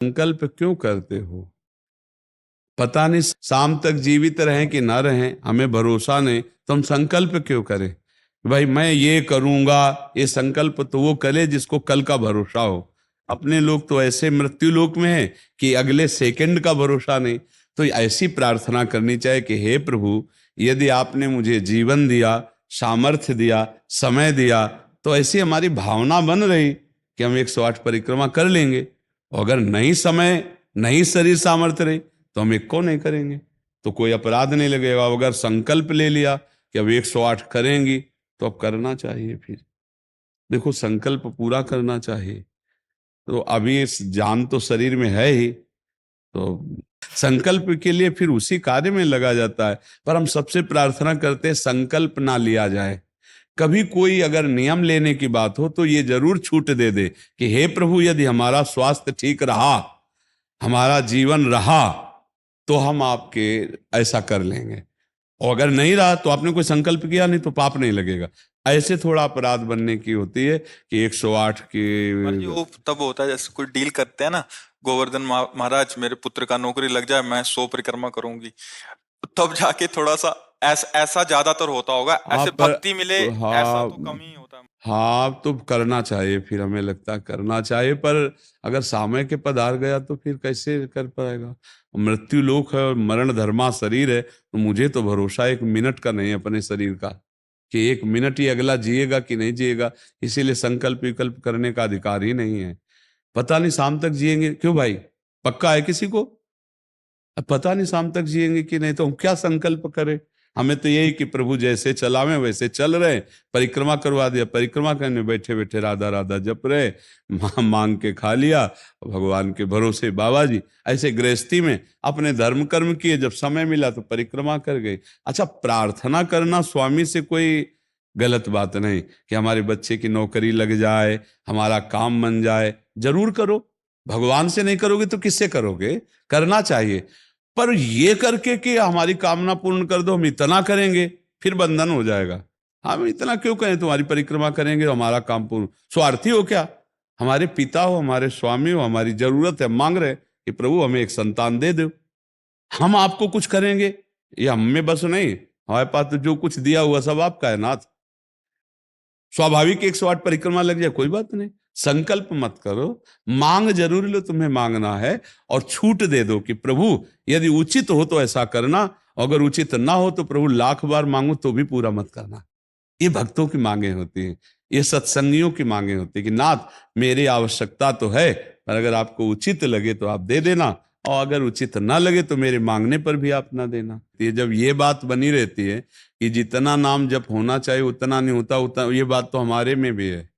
संकल्प क्यों करते हो? पता नहीं शाम तक जीवित रहें कि ना रहें, हमें भरोसा नहीं, तो हम संकल्प क्यों करें? भाई मैं ये करूंगा, ये संकल्प तो वो करे जिसको कल का भरोसा हो। अपने लोग तो ऐसे मृत्यु लोक में है कि अगले सेकंड का भरोसा नहीं। तो ऐसी प्रार्थना करनी चाहिए कि हे प्रभु, यदि आपने मुझे जीवन दिया, सामर्थ्य दिया, समय दिया, तो ऐसी हमारी भावना बन रही कि हम 108 परिक्रमा कर लेंगे। और अगर नहीं समय, नहीं शरीर सामर्थ्य रही, तो हम एक को नहीं करेंगे, तो कोई अपराध नहीं लगेगा। अगर संकल्प ले लिया कि अब 108 करेंगी, तो अब करना चाहिए। फिर देखो, संकल्प पूरा करना चाहिए। तो अभी इस जान तो शरीर में है ही, तो संकल्प के लिए फिर उसी कार्य में लगा जाता है। पर हम सबसे प्रार्थना करते हैं संकल्प ना लिया जाए। कभी कोई अगर नियम लेने की बात हो तो ये जरूर छूट दे दे कि हे प्रभु, यदि हमारा स्वास्थ्य ठीक रहा, हमारा जीवन रहा, तो हम आपके ऐसा कर लेंगे। और अगर नहीं रहा तो आपने कोई संकल्प किया नहीं, तो पाप नहीं लगेगा। ऐसे थोड़ा अपराध बनने की होती है कि 108 की। पर जी वो तब होता है जैसे कोई डील करते हैं ना, गोवर्धन महाराज मेरे पुत्र का नौकरी लग जाए, मैं 100 परिक्रमा करूंगी, तब जाके थोड़ा सा ऐसा ज्यादातर होता होगा। हाँ ऐसे पर, भक्ति मिले ऐसा हाँ, तो कम ही होता है। हाँ तो करना चाहिए, फिर हमें लगता है करना चाहिए। पर अगर समय के पधार गया तो फिर कैसे कर पाएगा? मृत्यु लोक है और मरण धर्मा शरीर है, तो मुझे तो भरोसा 1 मिनट का नहीं है अपने शरीर का कि 1 मिनट ही अगला जिएगा कि नहीं जिएगा। इसीलिए संकल्प विकल्प करने का अधिकार ही नहीं है। पता नहीं शाम तक जिएंगे, क्यों भाई? पक्का है किसी को? अब पता नहीं शाम तक जिएंगे कि नहीं, तो हम क्या संकल्प करें? हमें तो यही कि प्रभु जैसे चलावे वैसे चल रहे। परिक्रमा करवा दिया, परिक्रमा करने बैठे बैठे राधा राधा जप रहे, मांग के खा लिया, भगवान के भरोसे बाबा जी। ऐसे गृहस्थी में अपने धर्म कर्म किए, जब समय मिला तो परिक्रमा कर गए। अच्छा, प्रार्थना करना स्वामी से कोई गलत बात नहीं कि हमारे बच्चे की नौकरी लग जाए, हमारा काम बन जाए, जरूर करो। भगवान से नहीं करोगे तो किससे करोगे? करना चाहिए। पर ये करके कि हमारी कामना पूर्ण कर दो, हम इतना करेंगे, फिर बंधन हो जाएगा। हम इतना क्यों कहें, तुम्हारी परिक्रमा करेंगे तो हमारा काम पूर्ण? स्वार्थी हो क्या? हमारे पिता हो, हमारे स्वामी हो, हमारी जरूरत है, मांग रहे कि प्रभु हमें एक संतान दे दो, हम आपको कुछ करेंगे। ये हम में बस नहीं, हमारे पास तो जो कुछ दिया हुआ सब आपका है नाथ। स्वाभाविक 108 परिक्रमा लग जाए, कोई बात नहीं। संकल्प मत करो, मांग जरूर लो, तुम्हें मांगना है। और छूट दे दो कि प्रभु यदि उचित हो तो ऐसा करना, अगर उचित ना हो तो प्रभु लाख बार मांगो तो भी पूरा मत करना। ये भक्तों की मांगे होती हैं, ये सत्संगियों की मांगे होती है कि नाथ मेरी आवश्यकता तो है, पर अगर आपको उचित लगे तो आप दे देना, और अगर उचित ना लगे तो मेरे मांगने पर भी आप ना देना। ये जब ये बात बनी रहती है कि जितना नाम जप होना चाहिए उतना नहीं होता, उतना, ये बात तो हमारे में भी है।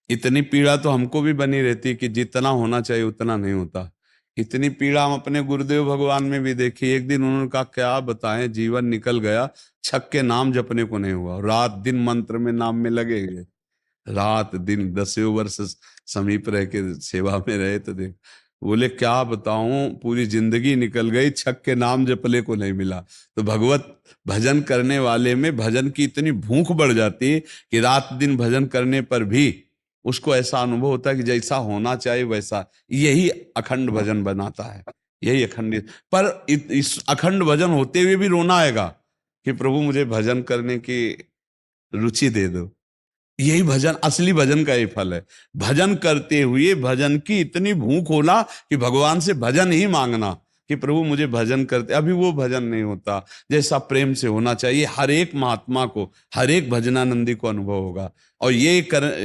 इतनी पीड़ा तो हमको भी बनी रहती है कि जितना होना चाहिए उतना नहीं होता। इतनी पीड़ा हम अपने गुरुदेव भगवान में भी देखी। एक दिन उन्होंने कहा क्या बताएं, जीवन निकल गया, छक के नाम जपने को नहीं हुआ, रात दिन मंत्र में नाम में लगे गए, रात दिन 10 वर्ष समीप रह के सेवा में रहे। तो देख, बोले क्या बताऊं, पूरी जिंदगी निकल गई, छक के नाम जपले को नहीं मिला। तो भगवत भजन करने वाले में भजन की इतनी भूख बढ़ जाती है कि रात दिन भजन करने पर भी उसको ऐसा अनुभव होता है कि जैसा होना चाहिए वैसा। यही अखंड भजन बनाता है, यही अखंड। पर इस अखंड भजन होते हुए भी रोना आएगा कि प्रभु मुझे भजन करने की रुचि दे दो। यही भजन, असली भजन का ही फल है। भजन करते हुए भजन की इतनी भूख होना कि भगवान से भजन ही मांगना कि प्रभु मुझे भजन करते। अभी वो भजन नहीं होता जैसा प्रेम से होना चाहिए। हर एक महात्मा को, हर एक भजनानंदी को अनुभव होगा। और ये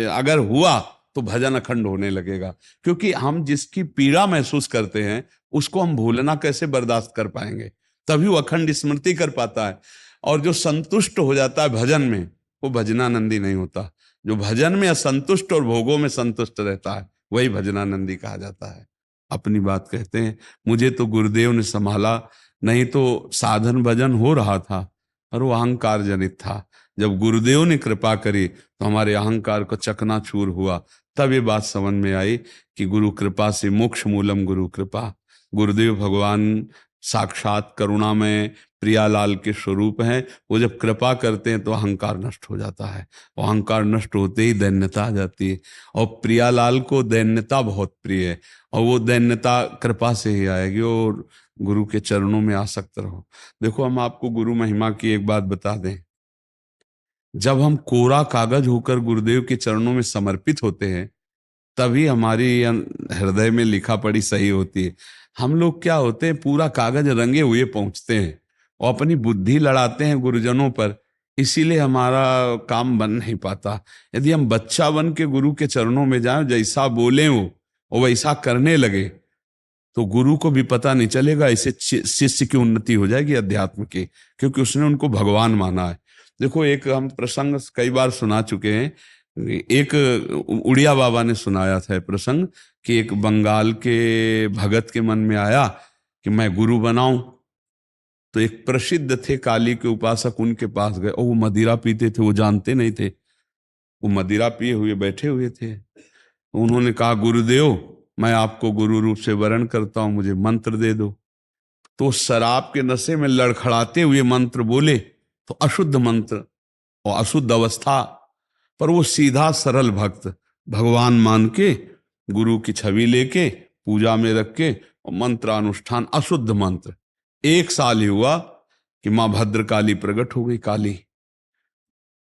अगर हुआ तो भजन अखंड होने लगेगा। क्योंकि हम जिसकी पीड़ा महसूस करते हैं उसको हम भूलना कैसे बर्दाश्त कर पाएंगे? तभी वो अखंड स्मृति कर पाता है। और जो संतुष्ट हो जाता है भजन में, वो भजनानंदी नहीं होता। जो भजन में असंतुष्ट और भोगों में संतुष्ट रहता है वही भजनानंदी कहा जाता है। अपनी बात कहते हैं, मुझे तो गुरुदेव ने संभाला, नहीं तो साधन भजन हो रहा था और वो अहंकार जनित था। जब गुरुदेव ने कृपा करी तो हमारे अहंकार को चकनाचूर हुआ। तब ये बात समझ में आई कि गुरु कृपा से मोक्ष मूलम गुरु कृपा। गुरुदेव भगवान साक्षात करुणामय प्रियालाल के स्वरूप हैं। वो जब कृपा करते हैं तो अहंकार नष्ट हो जाता है, और अहंकार नष्ट होते ही दैन्यता आ जाती है। और प्रियालाल को दैन्यता बहुत प्रिय है, और वो दैन्यता कृपा से ही आएगी, और गुरु के चरणों में आसक्त रहो। देखो, हम आपको गुरु महिमा की एक बात बता दें, जब हम कोरा कागज होकर गुरुदेव के चरणों में समर्पित होते हैं, तभी हमारी हृदय में लिखा पढ़ी सही होती है। हम लोग क्या होते हैं, पूरा कागज रंगे हुए पहुंचते हैं और अपनी बुद्धि लड़ाते हैं गुरुजनों पर, इसीलिए हमारा काम बन नहीं पाता। यदि हम बच्चा बन के गुरु के चरणों में जाएं, जैसा बोले वो वैसा करने लगे, तो गुरु को भी पता नहीं चलेगा, इससे शिष्य की उन्नति हो जाएगी अध्यात्म की, क्योंकि उसने उनको भगवान माना है। देखो, एक हम प्रसंग कई बार सुना चुके हैं। एक उड़िया बाबा ने सुनाया था प्रसंग कि एक बंगाल के भगत के मन में आया कि मैं गुरु बनाऊं। तो एक प्रसिद्ध थे काली के उपासक, उनके पास गए, और वो मदिरा पीते थे, वो जानते नहीं थे, वो मदिरा पिए हुए बैठे हुए थे। तो उन्होंने कहा, गुरुदेव, मैं आपको गुरु रूप से वरण करता हूं, मुझे मंत्र दे दो। तो शराब के नशे में लड़खड़ाते हुए मंत्र बोले, तो अशुद्ध मंत्र और अशुद्ध अवस्था, पर वो सीधा सरल भक्त भगवान मान के गुरु की छवि लेके पूजा में रख के और मंत्रानुष्ठान, अशुद्ध मंत्र। 1 साल ही हुआ कि मां भद्रकाली प्रकट हो गई, काली,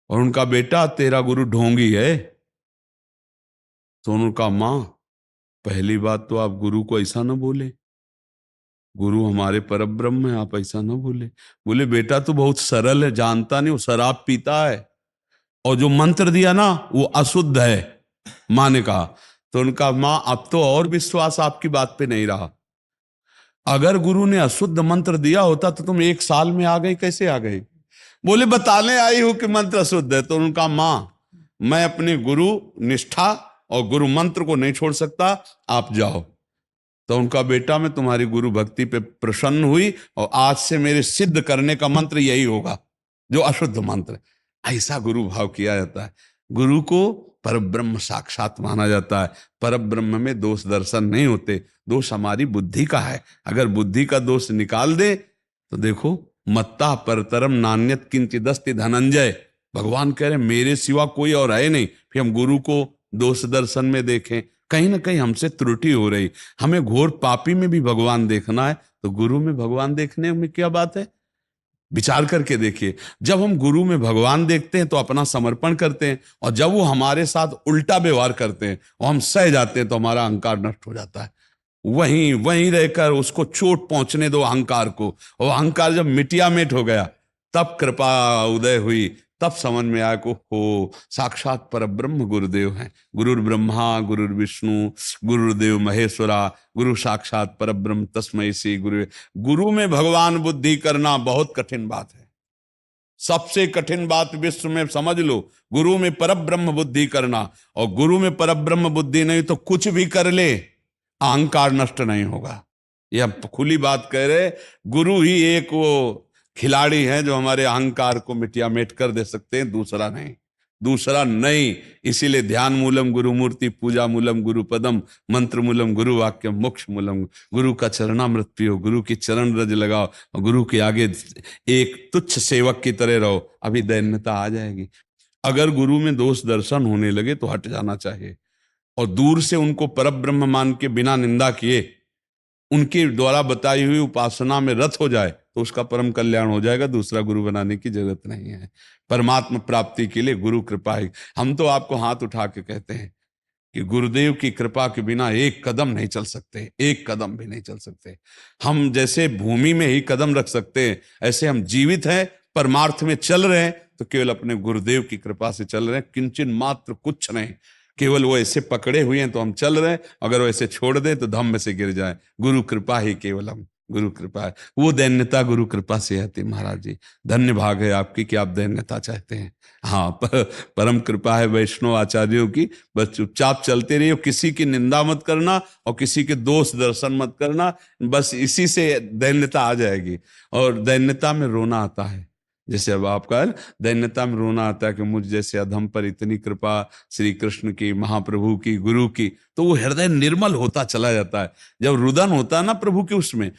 और उनका बेटा, तेरा गुरु ढोंगी है। तो उनका, मां, पहली बात तो आप गुरु को ऐसा ना बोले, गुरु हमारे परब्रह्म है, आप ऐसा ना बोले। बोले, बेटा तू बहुत सरल है, जानता नहीं, वो शराब पीता है, और जो मंत्र दिया ना वो अशुद्ध है। माँ ने कहा। तो उनका, माँ, अब तो और विश्वास आपकी बात पे नहीं रहा। अगर गुरु ने अशुद्ध मंत्र दिया होता तो तुम 1 साल में आ गई, कैसे आ गई? बोले, बताने आई हूं कि मंत्र अशुद्ध है। तो उनका, माँ, मैं अपने गुरु निष्ठा और गुरु मंत्र को नहीं छोड़ सकता, आप जाओ। तो उनका बेटा, मैं तुम्हारी गुरु भक्ति पे प्रसन्न हुई, और आज से मेरे सिद्ध करने का मंत्र यही होगा जो अशुद्ध मंत्र। ऐसा गुरु भाव किया जाता है। गुरु को परब्रह्म साक्षात माना जाता है। परब्रह्म में दोष दर्शन नहीं होते, दोष हमारी बुद्धि का है। अगर बुद्धि का दोष निकाल दे तो देखो, मत्ता परतरम नान्यत किंचिदस्ति धनंजय, भगवान कह रहे मेरे सिवा कोई और है नहीं। फिर हम गुरु को दोष दर्शन में देखें, कहीं ना कहीं हमसे त्रुटि हो रही। हमें घोर पापी में भी भगवान देखना है, तो गुरु में भगवान देखने में क्या बात है? विचार करके देखिए, जब हम गुरु में भगवान देखते हैं तो अपना समर्पण करते हैं, और जब वो हमारे साथ उल्टा व्यवहार करते हैं और हम सह जाते हैं तो हमारा अहंकार नष्ट हो जाता है। वहीं वहीं रहकर उसको चोट पहुंचने दो अहंकार को, और अहंकार जब मिटिया मिट हो गया, तब कृपा उदय हुई, तब समझ में आया को हो साक्षात परब्रह्म गुरुदेव हैं। गुरुर् ब्रह्मा गुरुर् विष्णु गुरुर्देव महेश्वरा, गुरु साक्षात परब्रह्म तस्मै श्री गुरु। गुरु में भगवान बुद्धि करना बहुत कठिन बात है, सबसे कठिन बात विश्व में, समझ लो। गुरु में परब्रह्म बुद्धि करना, और गुरु में परब्रह्म बुद्धि नहीं तो कुछ भी कर ले, अहंकार नष्ट नहीं होगा। यह खुली बात कह रहे, गुरु ही एक वो खिलाड़ी है जो हमारे अहंकार को मिटिया मेट कर दे सकते हैं, दूसरा नहीं, दूसरा नहीं। इसीलिए ध्यान मूलम गुरु मूर्ति, पूजा मूलम गुरु पदम, मंत्र मूलम गुरु वाक्य, मोक्ष मूलम। गुरु का चरणामृत पियो, गुरु की चरण रज लगाओ, और गुरु के आगे एक तुच्छ सेवक की तरह रहो, अभी दैन्यता आ जाएगी। अगर गुरु में दोष दर्शन होने लगे तो हट जाना चाहिए, और दूर से उनको परब्रह्म मान के बिना निंदा किए उनके द्वारा बताई हुई उपासना में रत हो जाए तो उसका परम कल्याण हो जाएगा। दूसरा गुरु बनाने की जरूरत नहीं है। परमात्मा प्राप्ति के लिए गुरु कृपा है। हम तो आपको हाथ उठा के कहते हैं कि गुरुदेव की कृपा के बिना एक कदम नहीं चल सकते, एक कदम भी नहीं चल सकते। हम जैसे भूमि में ही कदम रख सकते हैं, ऐसे हम जीवित हैं, परमार्थ में चल रहे हैं तो केवल अपने गुरुदेव की कृपा से चल रहे हैं, किंचन मात्र कुछ नहीं। केवल वो ऐसे पकड़े हुए हैं तो हम चल रहे हैं, अगर वो ऐसे छोड़ दें तो धम्म से गिर जाए। गुरु कृपा ही केवलम, गुरु कृपा है। वो दैन्यता गुरु कृपा से आती। महाराज जी, धन्य भाग है आपकी कि आप दैन्यता चाहते हैं। हाँ, परम कृपा है वैष्णव आचार्यों की। बस चुपचाप चलते रहिए, किसी की निंदा मत करना और किसी के दोष दर्शन मत करना, बस इसी से दैन्यता आ जाएगी। और दैन्यता में रोना आता है, जैसे अब आपका दैन्यता में रोना आता है कि मुझ जैसे अधम पर इतनी कृपा श्री कृष्ण की, महाप्रभु की, गुरु की, तो वो हृदय निर्मल होता चला जाता है। जब रुदन होता है ना प्रभु के उसमें,